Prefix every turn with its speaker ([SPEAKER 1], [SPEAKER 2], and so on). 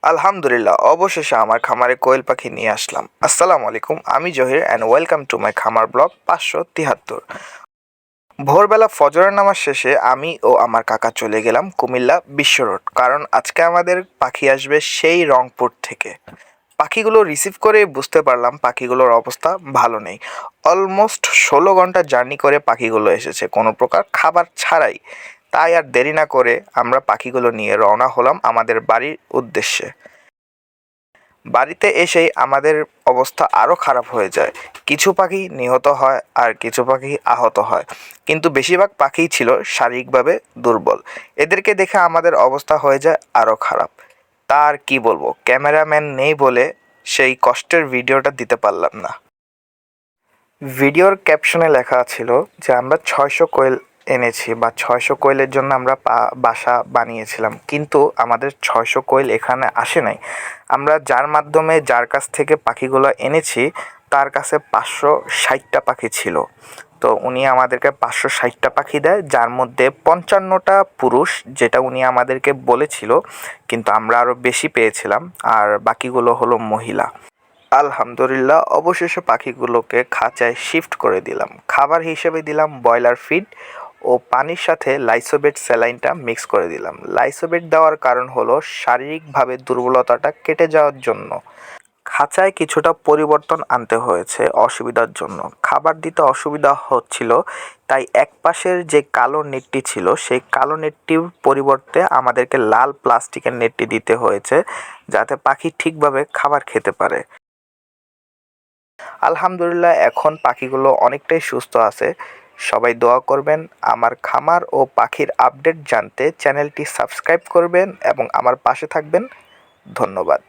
[SPEAKER 1] আলহামদুলিল্লাহ, অবশেষে আমার খামারে কোয়েল পাখি নিয়ে আসলাম। আসসালামু আলাইকুম, আমি Zahir and welcome to my খামার ব্লগ 573। ভোরবেলা ফজরের নামাজ শেষে আমি ও আমার কাকা চলে গেলাম কুমিল্লা বিশ্ব রোড, কারণ আজকে আমাদের পাখি আসবে সেই রংপুর থেকে। পাখিগুলো রিসিভ করে বুঝতে পারলাম পাখিগুলোর অবস্থা ভালো নেই। অলমোস্ট 16 ঘন্টা জার্নি করে পাখিগুলো এসেছে কোনো প্রকার খাবার ছাড়াই। তাই আর দেরি না করে আমরা পাখিগুলো নিয়ে রওনা হলাম আমাদের বাড়ির উদ্দেশ্যে। বাড়িতে এসেই আমাদের অবস্থা আরও খারাপ হয়ে যায়। কিছু পাখি নিহত হয় আর কিছু পাখি আহত হয়, কিন্তু বেশিরভাগ পাখিই ছিল শারীরিকভাবে দুর্বল। এদেরকে দেখে আমাদের অবস্থা হয়ে যায় আরও খারাপ। তা আর কি বলবো, ক্যামেরাম্যান নেই বলে সেই কষ্টের ভিডিওটা দিতে পারলাম না। ভিডিওর ক্যাপশনে লেখা ছিল যে আমরা 600 কোয়েল এনেছি বা 600 কোয়েলের জন্য আমরা বাসা বানিয়েছিলাম, কিন্তু আমাদের 600 কোয়েল এখানে আসে নাই। আমরা যার কাছ থেকে পাখিগুলো এনেছি তার কাছে 560টা পাখি ছিল। তো উনি আমাদেরকে 560টা পাখি দেয়, যার মধ্যে 55টা পুরুষ, যেটা উনি আমাদেরকে বলেছিল, কিন্তু আমরা আরও বেশি পেয়েছিলাম, আর বাকিগুলো হলো মহিলা। আলহামদুলিল্লাহ, অবশেষে পাখিগুলোকে খাঁচায় শিফট করে দিলাম। খাবার হিসেবে দিলাম ব্রয়লার ফিড ও পানির সাথে লাইসোবেট স্যালাইনটা মিক্স করে দিলাম। লাইসোবেট দেওয়ার কারণ হলো শারীরিকভাবে দুর্বলতাটা কেটে যাওয়ার জন্য। খাঁচায় কিছুটা পরিবর্তন আনতে হয়েছে অসুবিধার জন্য। খাবার দিতে অসুবিধা হচ্ছিল, তাই এক পাশের যে কালো নেটটি ছিল সেই কালো নেটটির পরিবর্তে আমাদেরকে লাল প্লাস্টিকের নেটটি দিতে হয়েছে, যাতে পাখি ঠিকভাবে খাবার খেতে পারে। আলহামদুলিল্লাহ, এখন পাখিগুলো অনেকটাই সুস্থ আছে। সবাই দোয়া করবেন। আমার খামার ও পাখির আপডেট জানতে চ্যানেলটি সাবস্ক্রাইব করবেন এবং আমার পাশে থাকবেন। ধন্যবাদ।